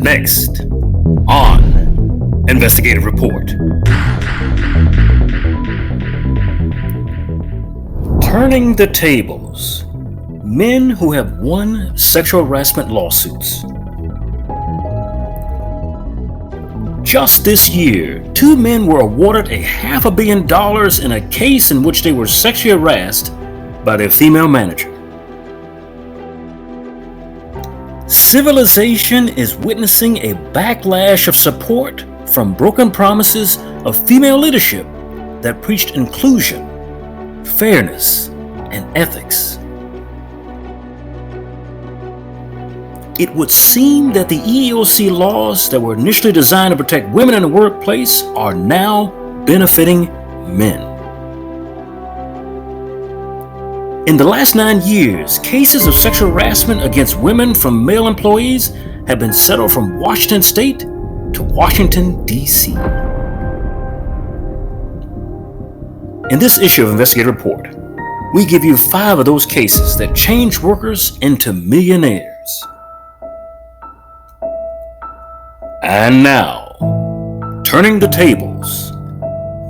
Next on Investigative Report. Turning the tables. Men who have won sexual harassment lawsuits. Just this year, 2 men were awarded $500 million in a case in which they were sexually harassed by their female manager. Civilization is witnessing a backlash of support from broken promises of female leadership that preached inclusion, fairness, and ethics. It would seem that the EEOC laws that were initially designed to protect women in the workplace are now benefiting men. In the last 9 years, cases of sexual harassment against women from male employees have been settled from Washington State to Washington, D.C. In this issue of Investigative Report, we give you 5 of those cases that changed workers into millionaires. And now, turning the tables,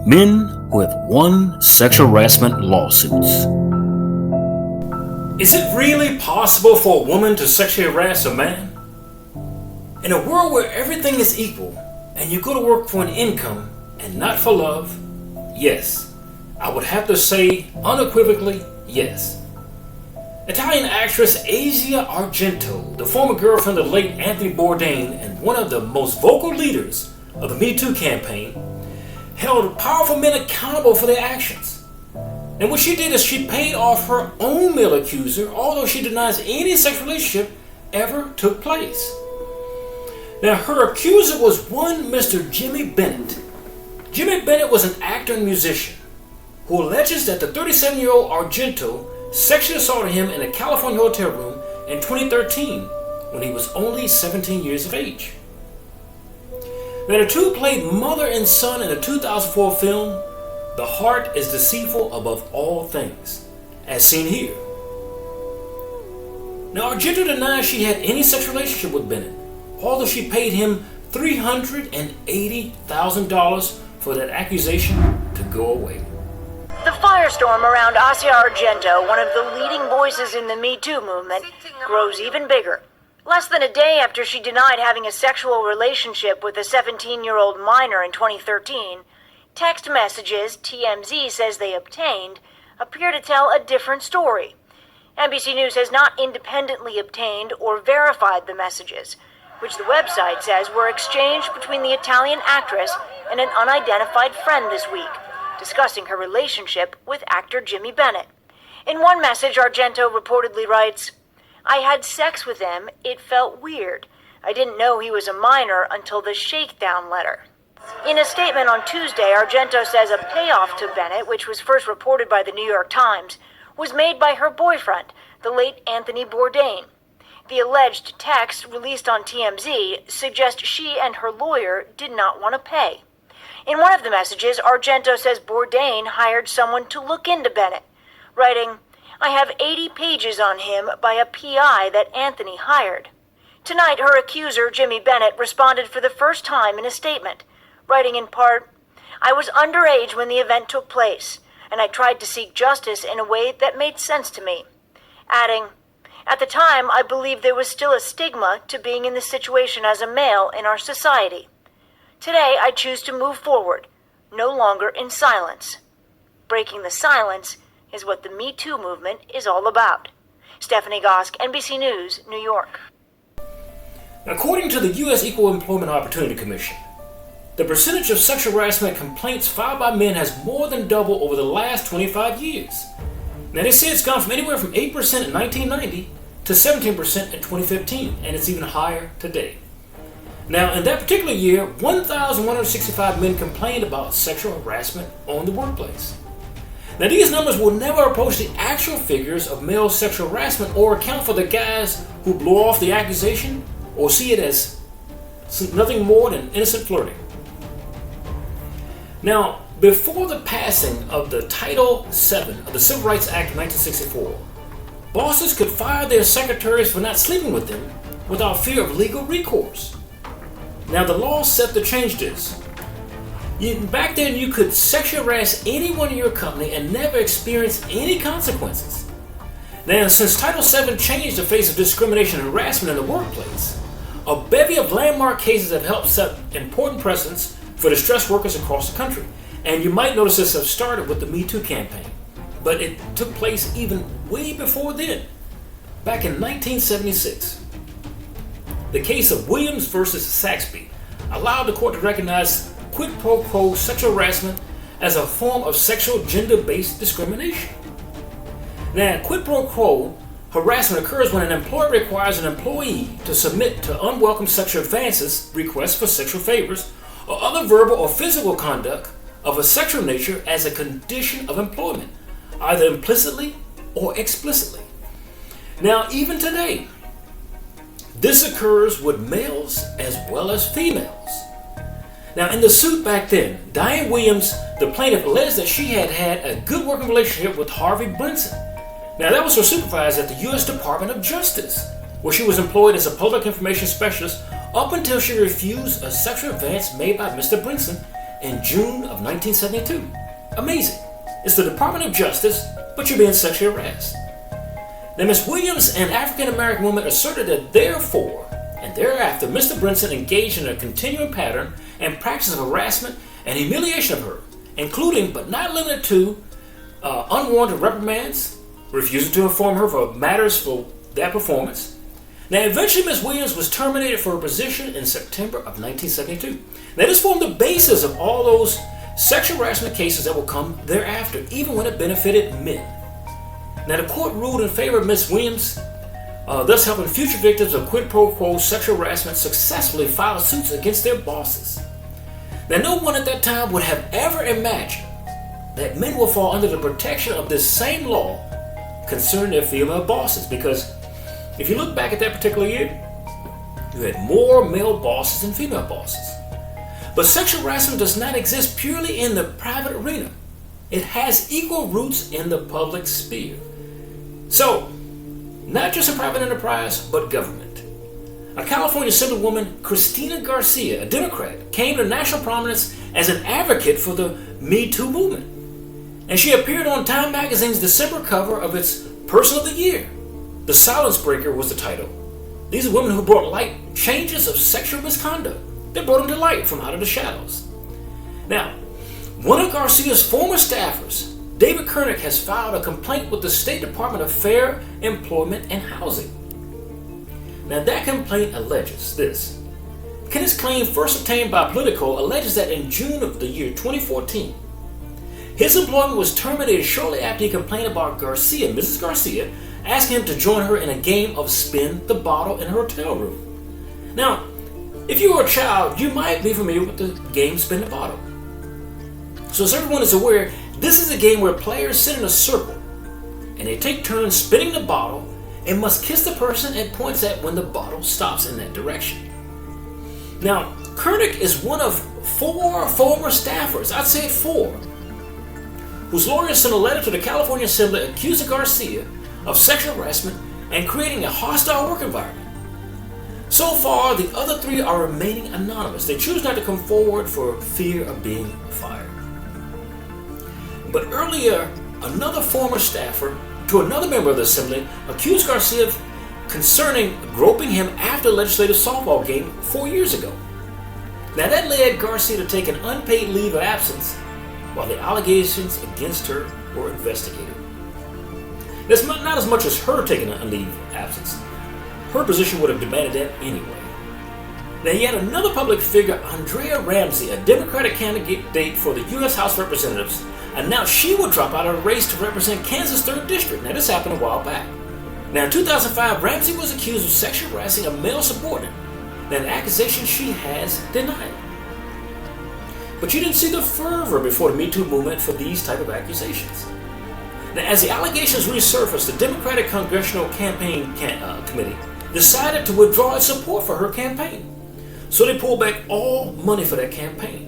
men who have won sexual harassment lawsuits. Is it really possible for a woman to sexually harass a man? In a world where everything is equal and you go to work for an income and not for love, yes, I would have to say unequivocally yes. Italian actress Asia Argento, the former girlfriend of the late Anthony Bourdain and one of the most vocal leaders of the metoo campaign, held powerful men accountable for their actions. And what she did is she paid off her own male accuser, although she denies any sexual relationship ever took place. Now, her accuser was one Mr. Jimmy Bennett. Jimmy Bennett was an actor and musician who alleges that the 37-year-old Argento sexually assaulted him in a California hotel room in 2013 when he was only 17 years of age. Now, the two played mother and son in the 2004 film The Heart is Deceitful Above All Things, as seen here. Now, Argento denies she had any sexual relationship with Bennett, although she paid him $380,000 for that accusation to go away. The firestorm around Asia Argento, one of the leading voices in the Me Too movement, grows even bigger. Less than a day after she denied having a sexual relationship with a 17-year-old minor in 2013, text messages TMZ says they obtained appear to tell a different story. NBC News has not independently obtained or verified the messages, which the website says were exchanged between the Italian actress and an unidentified friend this week, discussing her relationship with actor Jimmy Bennett. In one message, Argento reportedly writes, "I had sex with him. It felt weird. I didn't know he was a minor until the shakedown letter." In a statement on Tuesday, Argento says a payoff to Bennett, which was first reported by the New York Times, was made by her boyfriend, the late Anthony Bourdain. The alleged text released on TMZ suggests she and her lawyer did not want to pay. In one of the messages, Argento says Bourdain hired someone to look into Bennett, writing, "I have 80 pages on him by a PI that Anthony hired." Tonight, her accuser, Jimmy Bennett, responded for the first time in a statement, writing in part, "I was underage when the event took place, and I tried to seek justice in a way that made sense to me," adding, "At the time, I believed there was still a stigma to being in this situation as a male in our society. Today, I choose to move forward, no longer in silence. Breaking the silence is what the Me Too movement is all about." Stephanie Gosk, NBC News, New York. According to the U.S. Equal Employment Opportunity Commission, the percentage of sexual harassment complaints filed by men has more than doubled over the last 25 years. Now, they say it's gone from anywhere from 8% in 1990 to 17% in 2015, and it's even higher today. Now, in that particular year, 1,165 men complained about sexual harassment on the workplace. Now, these numbers will never approach the actual figures of male sexual harassment or account for the guys who blow off the accusation or see it as nothing more than innocent flirting. Now, before the passing of the Title VII of the Civil Rights Act of 1964, bosses could fire their secretaries for not sleeping with them without fear of legal recourse. Now the law set to change this. Back then you could sexually harass anyone in your company and never experience any consequences. Now since Title VII changed the face of discrimination and harassment in the workplace, a bevy of landmark cases have helped set important precedents for distressed workers across the country. And you might notice this have started with the metoo campaign, but it took place even way before then. Back in 1976, the case of Williams versus Saxby allowed the court to recognize quid pro quo sexual harassment as a form of sexual gender-based discrimination. Now, quid pro quo harassment occurs when an employer requires an employee to submit to unwelcome sexual advances, requests for sexual favors, or other verbal or physical conduct of a sexual nature as a condition of employment, either implicitly or explicitly. Now, even today, this occurs with males as well as females. Now, in the suit back then, Diane Williams, the plaintiff, alleged that she had had a good working relationship with Harvey Brinson. Now, that was her supervisor at the U.S. Department of Justice, where she was employed as a public information specialist up until she refused a sexual advance made by Mr. Brinson in June of 1972. Amazing. It's the Department of Justice, but you're being sexually harassed. Now, Ms. Williams, an African-American woman, asserted that therefore and thereafter Mr. Brinson engaged in a continuing pattern and practice of harassment and humiliation of her, including but not limited to unwarranted reprimands, refusing to inform her of matters for that performance. Now, eventually, Ms. Williams was terminated for her position in September of 1972. Now, this formed the basis of all those sexual harassment cases that will come thereafter, even when it benefited men. Now, the court ruled in favor of Ms. Williams, thus helping future victims of quid pro quo sexual harassment successfully file suits against their bosses. Now, no one at that time would have ever imagined that men will fall under the protection of this same law concerning their female bosses, because if you look back at that particular year, you had more male bosses than female bosses. But sexual harassment does not exist purely in the private arena. It has equal roots in the public sphere. So, not just a private enterprise, but government. A California Assemblywoman, Cristina Garcia, a Democrat, came to national prominence as an advocate for the Me Too movement. And she appeared on Time magazine's December cover of its Person of the Year. The Silence Breaker was the title. These are women who brought light changes of sexual misconduct. They brought them to light from out of the shadows. Now, one of Garcia's former staffers, David Kernick, has filed a complaint with the State Department of Fair Employment and Housing. Now, that complaint alleges this. Kernick's claim, first obtained by Politico, alleges that in June of the year 2014, his employment was terminated shortly after he complained about Garcia, Mrs. Garcia, asking him to join her in a game of spin the bottle in her hotel room. Now, if you were a child, you might be familiar with the game Spin the Bottle. So as everyone is aware, this is a game where players sit in a circle and they take turns spinning the bottle and must kiss the person it points at when the bottle stops in that direction. Now, Kernick is one of 4 former staffers, I'd say 4, whose lawyers sent a letter to the California Assembly accusing Garcia of sexual harassment and creating a hostile work environment. So far, the other 3 are remaining anonymous. They choose not to come forward for fear of being fired. But earlier, another former staffer to another member of the Assembly accused Garcia concerning groping him after a legislative softball game 4 years ago. Now that led Garcia to take an unpaid leave of absence while the allegations against her were investigated. That's not as much as her taking a leave of absence. Her position would have demanded that anyway. Now yet another public figure, Andrea Ramsey, a Democratic candidate for the U.S. House of Representatives, announced she would drop out of the race to represent Kansas' 3rd District. Now this happened a while back. Now in 2005, Ramsey was accused of sexually harassing a male subordinate. Now an accusation she has denied. But you didn't see the fervor before the Me Too movement for these type of accusations. Now as the allegations resurfaced, the Democratic Congressional Campaign Committee decided to withdraw its support for her campaign. So they pulled back all money for that campaign.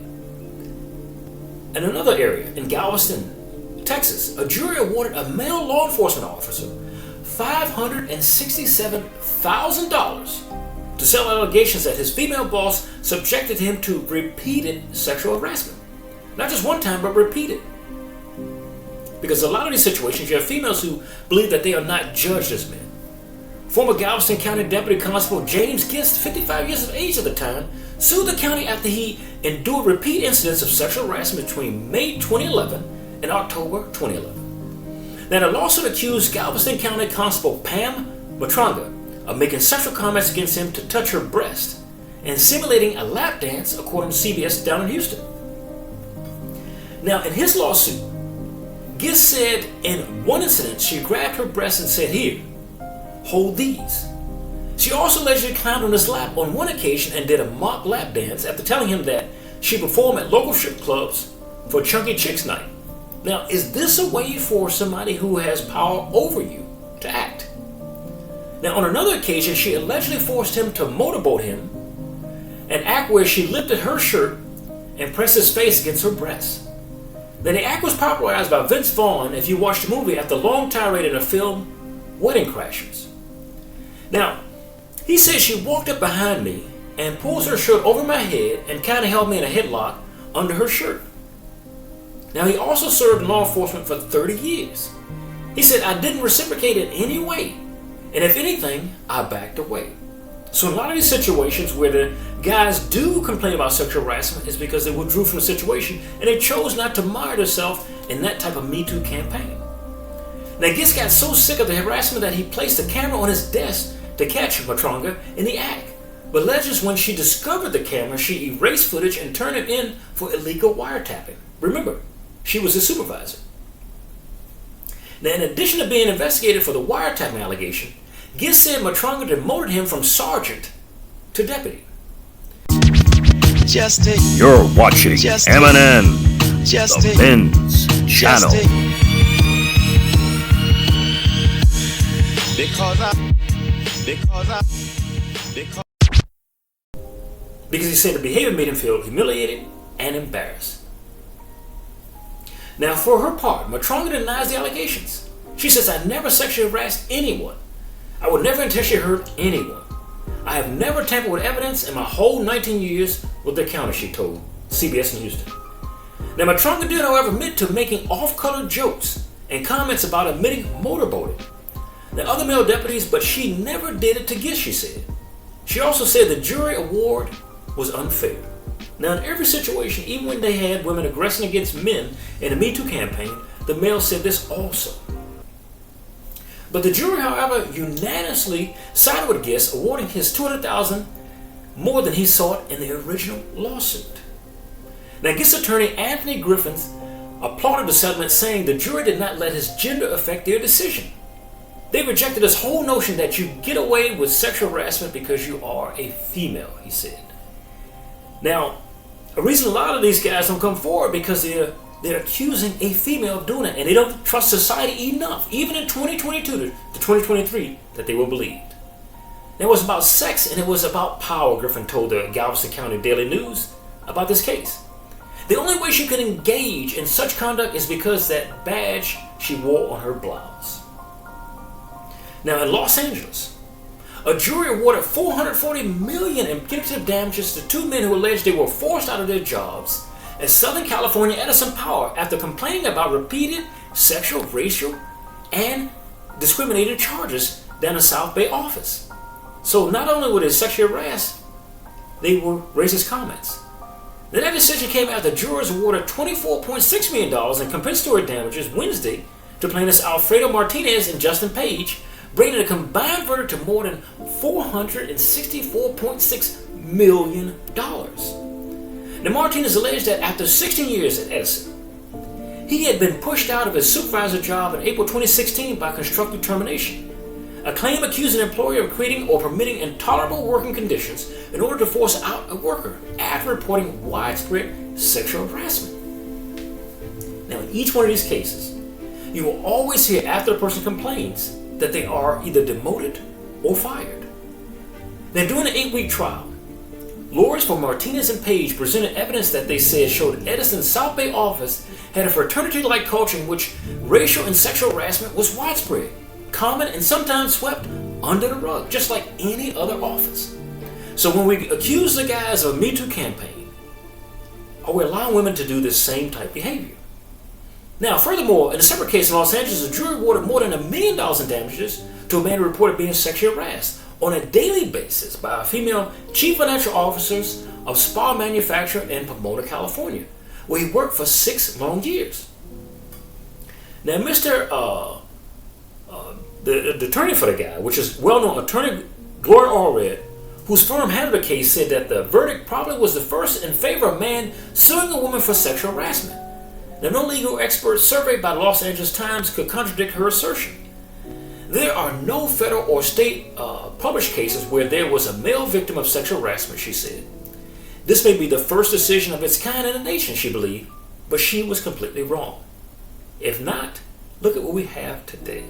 In another area, in Galveston, Texas, a jury awarded a male law enforcement officer $567,000 to to sell allegations that his female boss subjected him to repeated sexual harassment. Not just one time, but repeated. Because a lot of these situations, you have females who believe that they are not judged as men. Former Galveston County Deputy Constable James Gist, 55 years of age at the time, sued the county after he endured repeat incidents of sexual harassment between May 2011 and October 2011. Now, the lawsuit accused Galveston County Constable Pam Matronga of making sexual comments against him to touch her breast and simulating a lap dance, according to CBS down in Houston. Now, in his lawsuit, Gist said in one incident she grabbed her breast and said, "Here, hold these." She also allegedly climbed on his lap on one occasion and did a mock lap dance after telling him that she performed at local strip clubs for Chunky Chicks Night. Now, is this a way for somebody who has power over you to act? Now, on another occasion, she allegedly forced him to motorboat him, an act where she lifted her shirt and pressed his face against her breast. Now, the act was popularized by Vince Vaughn if you watch the movie after a long tirade in the film Wedding Crashers. Now, he says she walked up behind me and pulls her shirt over my head and kind of held me in a headlock under her shirt. Now, he also served in law enforcement for 30 years. He said, "I didn't reciprocate in any way, and if anything, I backed away." So in a lot of these situations where the guys do complain about sexual harassment is because they withdrew from the situation and they chose not to mire themselves in that type of Me Too campaign. Now, Gist got so sick of the harassment that he placed a camera on his desk to catch Matronga in the act. But alleges when she discovered the camera, she erased footage and turned it in for illegal wiretapping. Remember, she was his supervisor. Now, in addition to being investigated for the wiretapping allegation, Gist said Matronga demoted him from sergeant to deputy. You're watching MNN, the men's channel. Because he said the behavior made him feel humiliated and embarrassed. Now, for her part, Matronga denies the allegations. She says, "I never sexually harassed anyone. I would never intentionally hurt anyone. I have never tampered with evidence in my whole 19 years with the county," she told CBS in Houston. Now, Matronga did, however, admit to making off-color jokes and comments about admitting motorboating. The other male deputies, but she never did it to Gist, she said. She also said the jury award was unfair. Now, in every situation, even when they had women aggressing against men in the Me Too campaign, the males said this also. But the jury, however, unanimously sided with Gist, awarding his $200,000 more than he sought in the original lawsuit. Now, Gist's attorney Anthony Griffith applauded the settlement, saying the jury did not let his gender affect their decision. They rejected this whole notion that you get away with sexual harassment because you are a female, he said. Now, a reason a lot of these guys don't come forward because they're accusing a female of doing it, and they don't trust society enough, even in 2022 to 2023, that they will believe. It was about sex and it was about power, Griffin told the Galveston County Daily News about this case. The only way she could engage in such conduct is because that badge she wore on her blouse. Now, in Los Angeles, a jury awarded $440 million in punitive damages to two men who alleged they were forced out of their jobs at Southern California Edison Power after complaining about repeated sexual, racial, and discriminatory charges down the South Bay office. So not only were they sexually harassed, they were racist comments. Then that decision came after jurors awarded $24.6 million in compensatory damages Wednesday to plaintiffs Alfredo Martinez and Justin Page, bringing a combined verdict to more than $464.6 million. Now, Martinez alleged that after 16 years at Edison, he had been pushed out of his supervisor job in April 2016 by constructive termination, a claim accusing an employer of creating or permitting intolerable working conditions in order to force out a worker after reporting widespread sexual harassment. Now, in each one of these cases, you will always hear after a person complains that they are either demoted or fired. Now, during the 8-week trial, lawyers for Martinez and Page presented evidence that they said showed Edison's South Bay office had a fraternity-like culture in which racial and sexual harassment was widespread, common, and sometimes swept under the rug, just like any other office. So when we accuse the guys of a Me Too campaign, are we allowing women to do this same type behavior? Now, furthermore, in a separate case in Los Angeles, a jury awarded more than $1 million in damages to a man who reported being sexually harassed on a daily basis by a female chief financial officers of spa manufacturer in Pomona, California, where he worked for 6 long years. Now, the attorney for the guy, which is well-known attorney Gloria Allred, whose firm handled the case, said that the verdict probably was the first in favor of a man suing a woman for sexual harassment. Now, no legal expert surveyed by the Los Angeles Times could contradict her assertion. There are no federal or state published cases where there was a male victim of sexual harassment, she said. This may be the first decision of its kind in the nation, she believed, but she was completely wrong. If not, look at what we have today.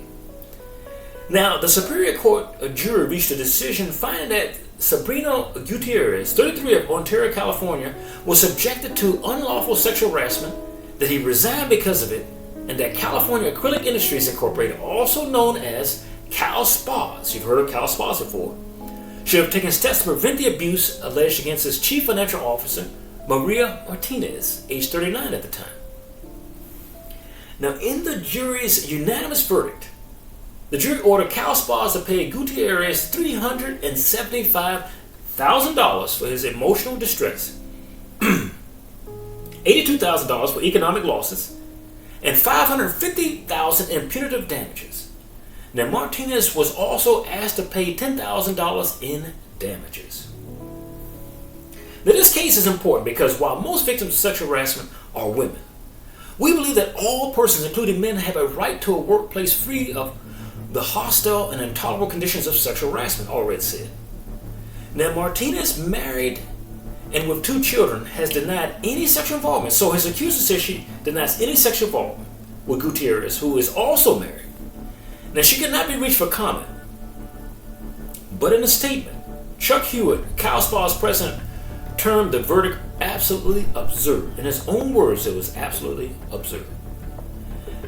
Now, the Superior Court jury reached a decision finding that Sabrina Gutierrez, 33 of Ontario, California, was subjected to unlawful sexual harassment, that he resigned because of it, and that California Acrylic Industries Incorporated, also known as Cal Spas, you've heard of Cal Spas before, should have taken steps to prevent the abuse alleged against his chief financial officer, Maria Martinez, age 39 at the time. Now, in the jury's unanimous verdict, the jury ordered Cal Spas to pay Gutierrez $375,000 for his emotional distress, $82,000 for economic losses, and $550,000 in punitive damages. Now, Martinez was also asked to pay $10,000 in damages. Now, this case is important because while most victims of sexual harassment are women, we believe that all persons, including men, have a right to a workplace free of the hostile and intolerable conditions of sexual harassment, Allred said. Now, Martinez, married and with 2 children, has denied any sexual involvement. So his accuser says she denies any sexual involvement with Gutierrez, who is also married. Now, she could not be reached for comment. But in a statement, Chuck Hewitt, Cal Spas president, termed the verdict absolutely absurd. In his own words, it was absolutely absurd.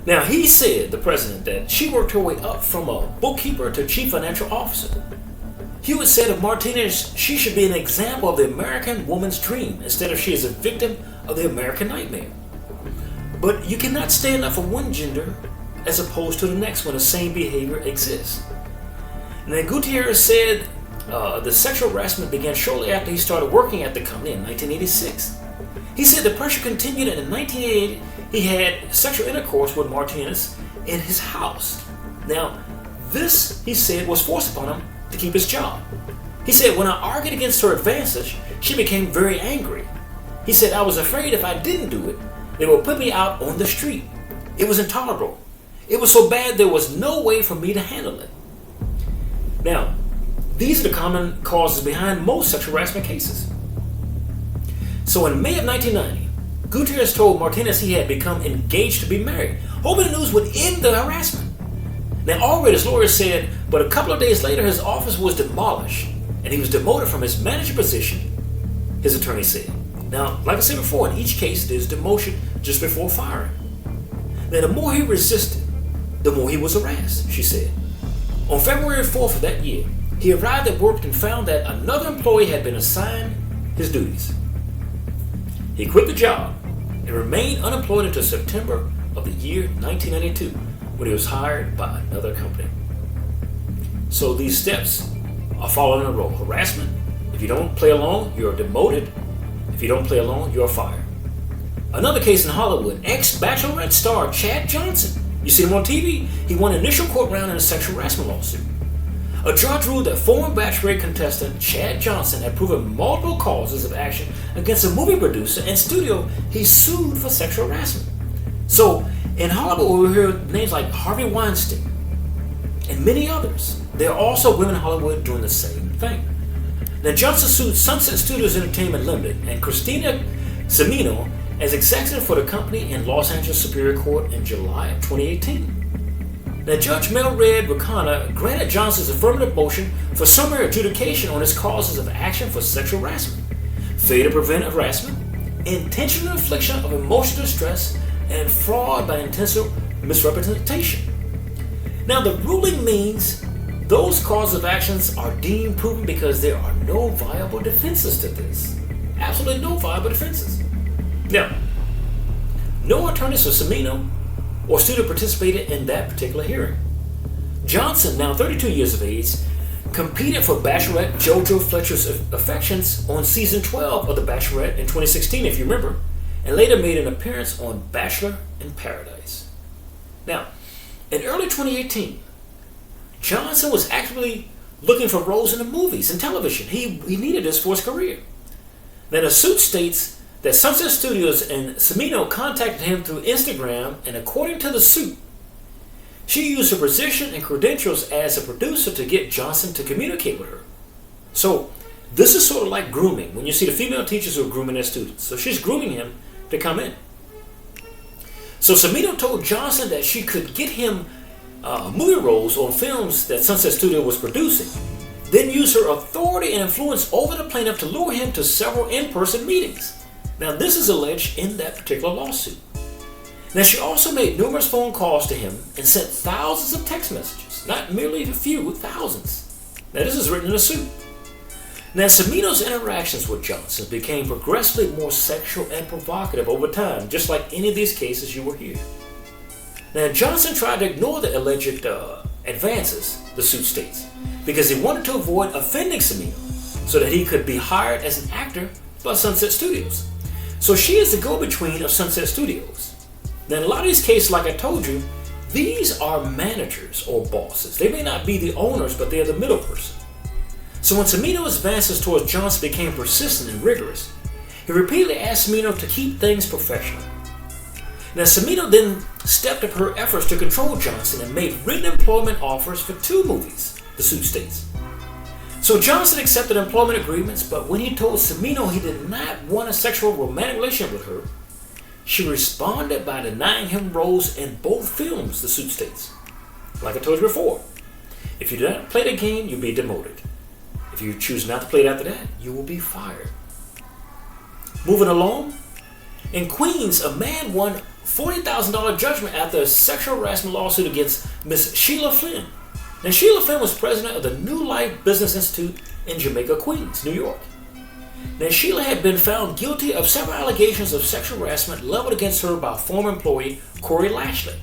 Now, he said, the president, that she worked her way up from a bookkeeper to chief financial officer. Hewitt said of Martinez, she should be an example of the American woman's dream instead of she is a victim of the American nightmare. But you cannot stand up for one gender as opposed to the next when the same behavior exists. Now, Gutierrez said the sexual harassment began shortly after he started working at the company in 1986. He said the pressure continued, and in 1988 he had sexual intercourse with Martinez in his house. Now, this, he said, was forced upon him to keep his job. He said, when I argued against her advances, she became very angry. He said, I was afraid if I didn't do it, they would put me out on the street. It was intolerable. It was so bad there was no way for me to handle it. Now, these are the common causes behind most sexual harassment cases. So in May of 1990, Gutierrez told Martinez he had become engaged to be married, hoping the news would end the harassment. Now, already his lawyer said, but a couple of days later his office was demolished and he was demoted from his manager position, his attorney said. Now, like I said before, in each case there's demotion just before firing. Now, the more he resisted, the more he was harassed, she said. On February 4th of that year, he arrived at work and found that another employee had been assigned his duties. He quit the job and remained unemployed until September of the year 1992, when he was hired by another company. So these steps are followed in a row. Harassment: if you don't play along, you're demoted. If you don't play along, you're fired. Another case in Hollywood, ex-Bachelorette star Chad Johnson. You see him on TV? He won an initial court round in a sexual harassment lawsuit. A judge ruled that former Bachelorette contestant Chad Johnson had proven multiple causes of action against a movie producer and studio he sued for sexual harassment. So, in Hollywood, we hear names like Harvey Weinstein and many others. There are also women in Hollywood doing the same thing. Now, Johnson sued Sunset Studios Entertainment Limited and Christina Cimino as executive for the company in Los Angeles Superior Court in July of 2018. Now, Judge Melred Rakana granted Johnson's affirmative motion for summary adjudication on his causes of action for sexual harassment, failure to prevent harassment, intentional infliction of emotional distress, and fraud by intentional misrepresentation. Now, the ruling means those causes of actions are deemed proven because there are no viable defenses to this. Absolutely no viable defenses. Now, no attorneys for Cimino or Studio participated in that particular hearing. Johnson, now 32 years of age, competed for Bachelorette JoJo Fletcher's affections on season 12 of The Bachelorette in 2016, if you remember, and later made an appearance on Bachelor in Paradise. Now, in early 2018, Johnson was actively looking for roles in the movies and television. He needed this for his career. Now, the suit states that Sunset Studios and Cimino contacted him through Instagram, and according to the suit, she used her position and credentials as a producer to get Johnson to communicate with her. So, this is sort of like grooming, when you see the female teachers who are grooming their students. So she's grooming him to come in. So Cimino told Johnson that she could get him movie roles on films that Sunset Studio was producing, then use her authority and influence over the plaintiff to lure him to several in-person meetings. Now, this is alleged in that particular lawsuit. Now, she also made numerous phone calls to him and sent thousands of text messages, not merely a few, thousands. Now, this is written in a suit. Now, Cimino's interactions with Johnson became progressively more sexual and provocative over time, just like any of these cases you will hear. Now, Johnson tried to ignore the alleged advances, the suit states, because he wanted to avoid offending Cimino so that he could be hired as an actor by Sunset Studios. So she is the go-between of Sunset Studios. Now, in a lot of these cases, like I told you, these are managers or bosses. They may not be the owners, but they're the middle person. So when Cimino's advances towards Johnson became persistent and rigorous, he repeatedly asked Cimino to keep things professional. Now, Cimino then stepped up her efforts to control Johnson and made written employment offers for 2 movies, the suit states. So Johnson accepted employment agreements, but when he told Cimino he did not want a sexual romantic relationship with her, she responded by denying him roles in both films, the suit states. Like I told you before, if you do not play the game, you'll be demoted. If you choose not to play it after that, you will be fired. Moving along, in Queens, a man won $40,000 judgment after a sexual harassment lawsuit against Miss Sheila Flynn. Now, Sheila Flynn was president of the New Life Business Institute in Jamaica, Queens, New York. Now, Sheila had been found guilty of several allegations of sexual harassment leveled against her by former employee Corey Lashley.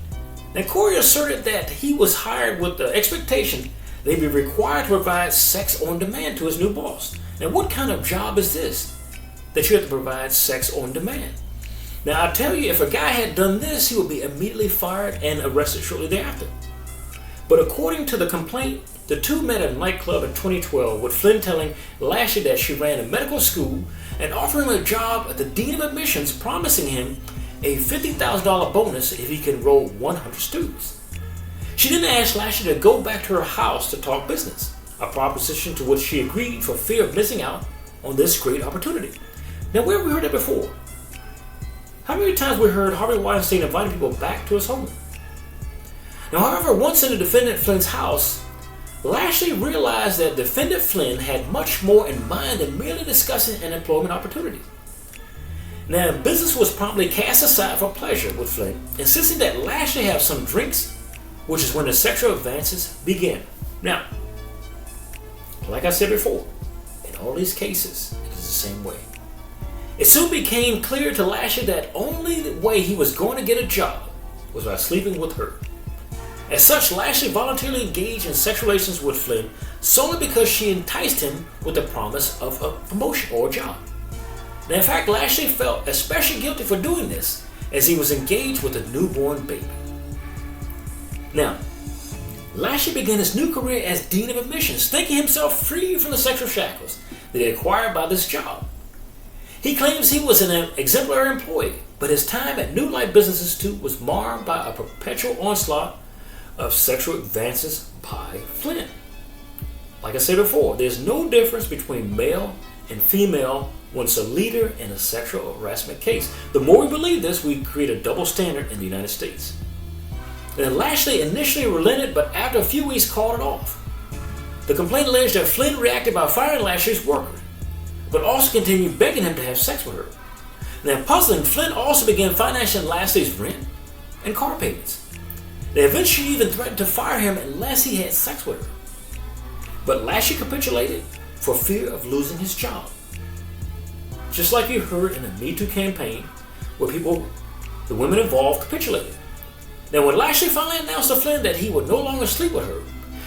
Now, Corey asserted that he was hired with the expectation they'd be required to provide sex on demand to his new boss. Now, what kind of job is this, that you have to provide sex on demand? Now, I tell you, if a guy had done this, he would be immediately fired and arrested shortly thereafter. But according to the complaint, the two met at a nightclub in 2012, with Flynn telling Lashley that she ran a medical school and offering him a job at the Dean of Admissions, promising him a $50,000 bonus if he can enroll 100 students. She then asked Lashley to go back to her house to talk business, a proposition to which she agreed for fear of missing out on this great opportunity. Now, where have we heard that before? How many times we heard Harvey Weinstein inviting people back to his home? Now, however, once in the defendant Flynn's house, Lashley realized that defendant Flynn had much more in mind than merely discussing an employment opportunity. Now, business was promptly cast aside for pleasure with Flynn, insisting that Lashley have some drinks, which is when the sexual advances began. Now, like I said before, in all these cases, it is the same way. It soon became clear to Lashley that only the way he was going to get a job was by sleeping with her. As such, Lashley voluntarily engaged in sexual relations with Flynn solely because she enticed him with the promise of a promotion or a job. Now, in fact, Lashley felt especially guilty for doing this, as he was engaged with a newborn baby. Now, Lashley began his new career as Dean of Admissions, thinking himself free from the sexual shackles that he acquired by this job. He claims he was an exemplary employee, but his time at New Life Business Institute was marred by a perpetual onslaught of sexual advances by Flynn. Like I said before, there's no difference between male and female when it's a leader in a sexual harassment case. The more we believe this, we create a double standard in the United States. And Lashley initially relented, but after a few weeks called it off. The complaint alleged that Flynn reacted by firing Lashley's worker, but also continued begging him to have sex with her. Now, puzzling, Flynn also began financing Lashley's rent and car payments. They eventually even threatened to fire him unless he had sex with her. But Lashley capitulated for fear of losing his job. Just like you heard in the MeToo campaign, where the women involved capitulated. Now when Lashley finally announced to Flynn that he would no longer sleep with her,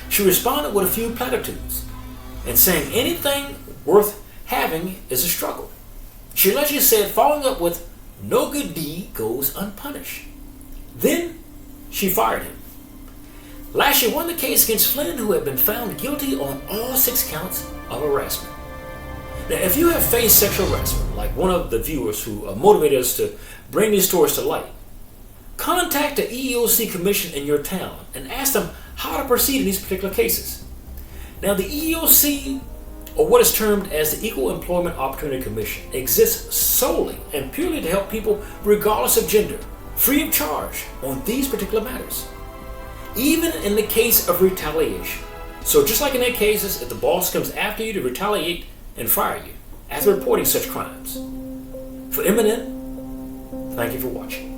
she responded with a few platitudes, and saying anything worth having is a struggle. She allegedly said following up with, "No good deed goes unpunished." Then she fired him. Lashley won the case against Flynn, who had been found guilty on all 6 counts of harassment. Now, if you have faced sexual harassment, like one of the viewers who motivated us to bring these stories to light, contact the EEOC Commission in your town and ask them how to proceed in these particular cases. Now, the EEOC, or what is termed as the Equal Employment Opportunity Commission, exists solely and purely to help people, regardless of gender, free of charge on these particular matters, even in the case of retaliation. So just like in their cases, if the boss comes after you to retaliate and fire you after reporting such crimes. For MNN, thank you for watching.